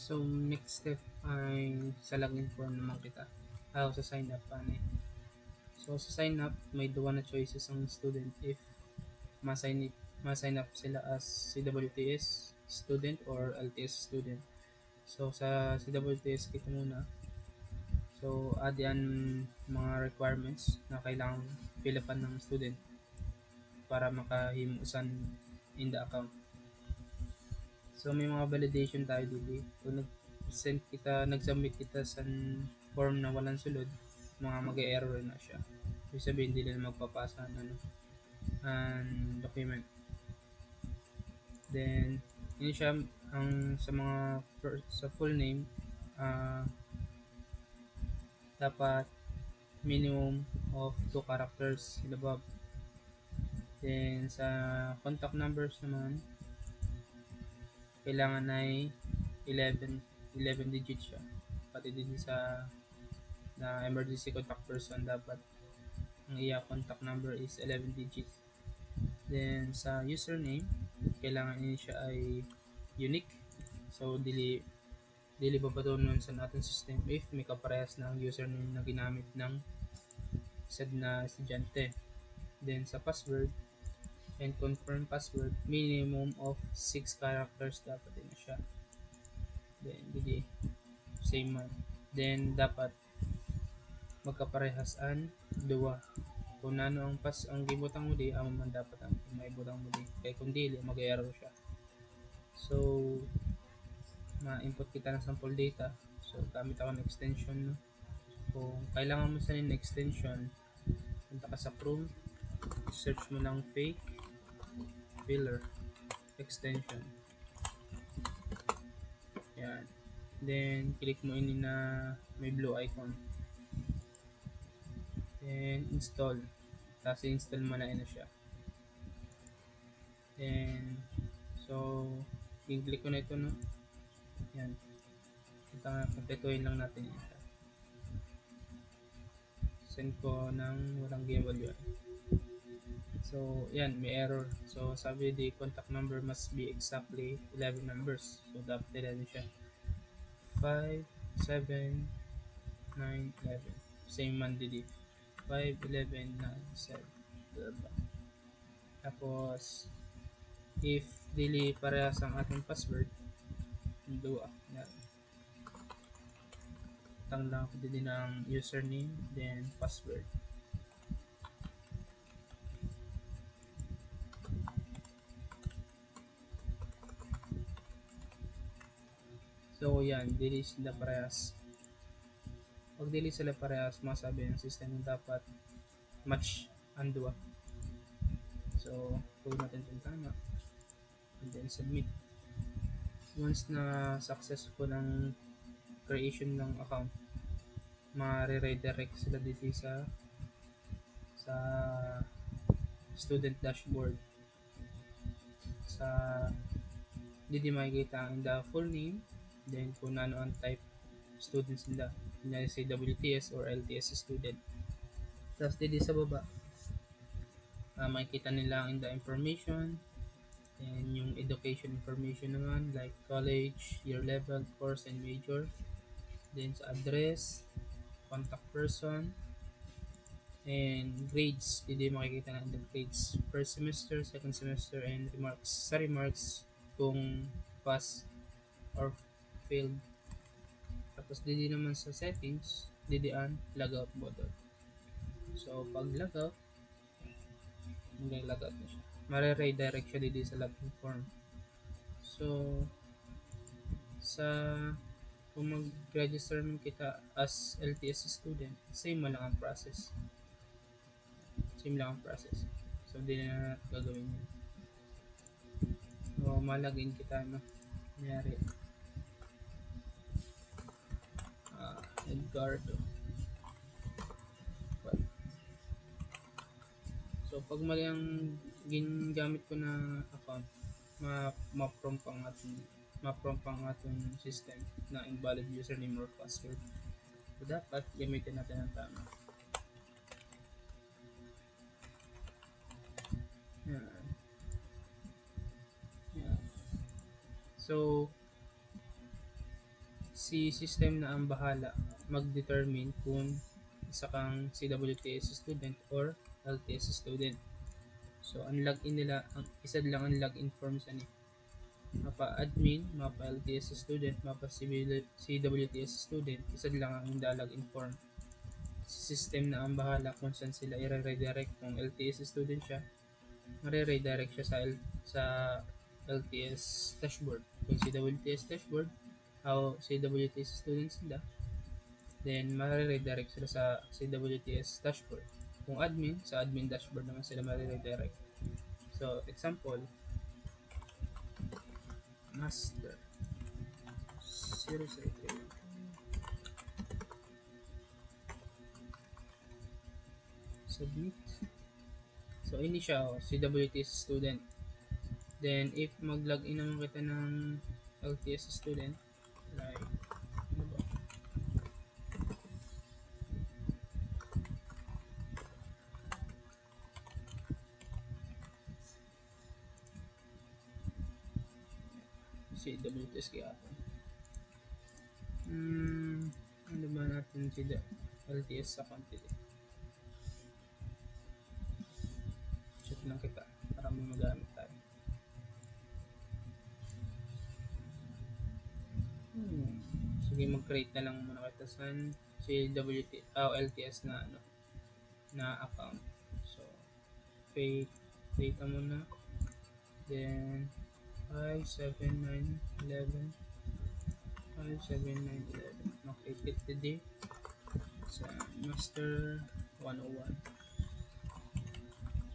So, next step ay sa login form naman kita. Sa sign up ano eh. So, sa sign up, may duwa na choices ang student if ma-sign up sila as CWTS student or LTS student. So, sa CWTS kita muna. So, add yan mga requirements na kailangang fill upan ng student para makahimusan in the account. So, may mga validation tayo dito. Kung nag-submit kita sa form na walang sulod, mga mag-error na siya. Ibig sabihin, hindi na magpapasa ng document. Then, yun siya, sa mga, sa full name, dapat minimum of 2 characters and above. Then, sa contact numbers naman, kailangan ay 11 digits siya. Pati din sa na emergency contact person, dapat ang iya contact number is 11 digits. Then, sa username, kailangan niya siya ay unique. So, dili babatunon sa natin system if may kaparehas ng username na ginamit ng said na estudyante. Then, sa password, and confirm password, minimum of 6 characters dapat din siya. Then, dili same man. Then, dapat magkaparehas an duwa. Kung ano ang gibutang mo di, amo man dapat ang maibutang mo di. Kaya kung dili, mag-error siya. So, ma-input kita ng sample data. So, gamit ako ng extension. No? Kung kailangan mo sa ng extension, punta ka sa Chrome, search mo lang fake filler extension. Yan. Then, click mo ini na may blue icon. Then, install. Tapos, install mo na ina siya. Then, so, i-click ko na ito, no? Yan. Kompletuhin lang natin yan siya. Send ko ng walang giveaway. So, yan, may error. So, sabi the contact number must be exactly 11 numbers. So, dapat 11 siya. 5, 7, 9, 11. Same man didi. 5, 11, 9, 7. Diba? Tapos, if dili parehas ang ating password, dua. Yan. Tanglang ko din ng username, then password. So, yan, dili sila parehas. Pag dili sila parehas, masabi ng system dapat match ang dua. So, prove natin kung tama. And then, submit. Once na successful ang creation ng account, ma-redirect sila dito sa student dashboard. Sa dito makikita ang the full name, then kung ano ang type students nila. Kunyari say WTS or LTS student. Tapos dito sa baba, makikita nila ang the information, and yung education information naman like college, year level, course, and major. Then sa address, contact person, and grades. Dito makikita natin the grades. First semester, second semester, and remarks. Sa remarks, kung pass or failed. Tapos dito naman sa settings, didian logout button. So pag logout, mag-logout na siya. Mare-redirect siya dito sa login form. So sa kung mag-register man kita as LTS student, same lang ang process. Same lang ang process. So, di na gagawin yun. So, malagin kita, no? Kunyari, Edgardo. So, pag mali ang ginamit ko na account, ma-prompt ang ating system na invalid username or password. So, dapat gamitin natin ang tama. Yan. Yan. So, Si system na ang bahala mag-determine kung isa kang CWTS student or LTS student. So, ang login nila, ang isa lang ang login form sa ni. Mapa admin, mapa LTS student, mapa CWTS student, isa lang ang login form. Si system na ang bahala kung saan sila i-redirect. Kung LTS student siya, mare-redirect siya sa LTS dashboard. Kung CWTS dashboard, CWTS students sila, then mare-redirect sila sa CWTS dashboard. Kung admin, sa admin dashboard naman sila mare-redirect. So, example, master 003 submit. So, ini siya, CWTS student. Then, if mag-login naman kita ng LTS student, like, ano ba? CWTS kaya ako. Ano ba natin si LTS sa account? Check lang kita para may magamit tayo. Sige, mag-create na lang muna kita sa LTS na ano na account. So, create data muna. Then 57911 57911. Okay, click the date sa master 101.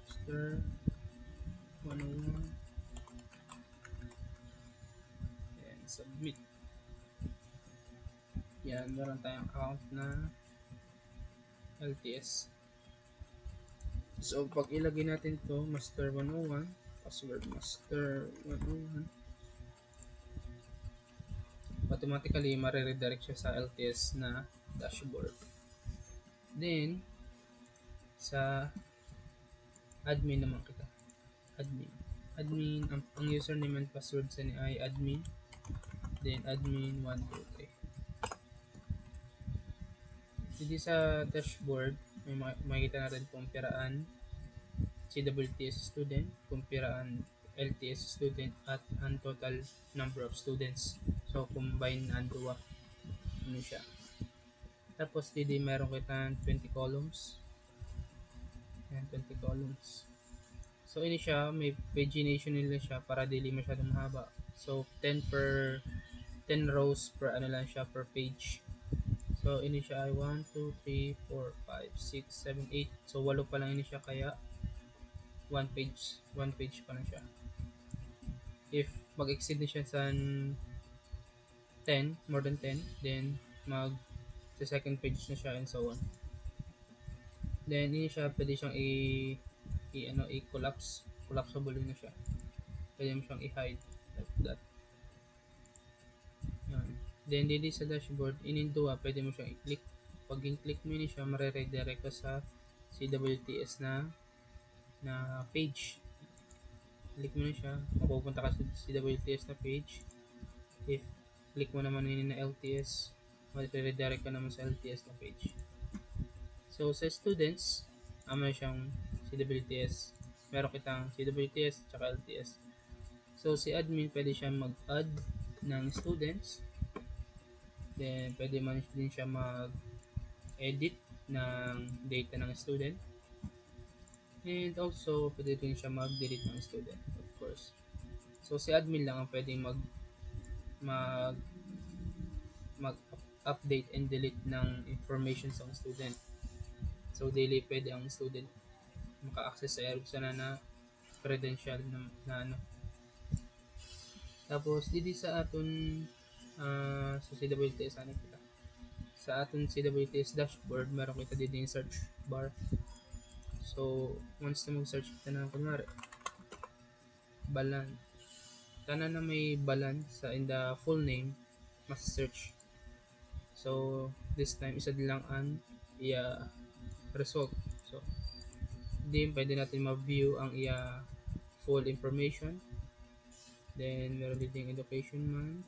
Master 101. Then submit. Yan, meron tayong account na LTS. So, pag ilagay natin to master 101, password master 101, automatically mare-redirect siya sa LTS na dashboard. Then, sa admin naman kita. Admin. Ang username and password sa ni ay admin. Then, admin 123. Dito sa dashboard, may makikita natin kung piraan CWTS student, kung piraan LTS student, at ang total number of students. So, combine ang duwa. Ano siya. Tapos, dito meron kitang 20 columns. Ayan, 20 columns. So, ini siya, may pagination nila siya para dili masyadong mahaba. So, 10 rows per ano lang siya, per page. So, ini siya ay 1, 2, 3, 4, 5, 6, 7, 8. So, 8 pa lang ini siya, kaya one page pa lang siya. If mag-exceed na siya sa 10, more than 10, then sa second page na siya and so on. Then, ini siya, pwede siyang i-collapse. Collapsible na siya. Pwede mo siyang i-hide like that. Yan. Then, dito sa dashboard, ininduwa, pwede mo siyang i-click. Pag in-click mo yun siya, mare-redirect ka sa CWTS na page. Click mo na siya, mapupunta ka sa CWTS na page. If click mo naman yun na LTS, mare-redirect ka naman sa LTS na page. So, sa students, ama siyang CWTS. Meron kitang CWTS at LTS. So, si admin, pwede siya mag-add ng students. Then, pwede man din siya mag-edit ng data ng student. And also, pwede din siya mag-delete ng student, of course. So, si admin lang ang pwede mag mag-update and delete ng information sa student. So, daily pwede ang student maka-access sa ERGSA na credential na ano. Tapos, dito sa aton sa CWTS, ano kita? Sa aton CWTS dashboard, meron kita dito yung search bar. So, once na mag-search kita na, kunwari, balan. Tanan na may balan sa in the full name, mas search. So, this time, isa din lang ang result. So, din pwede natin ma-view ang full information. Then, meron din yung education month.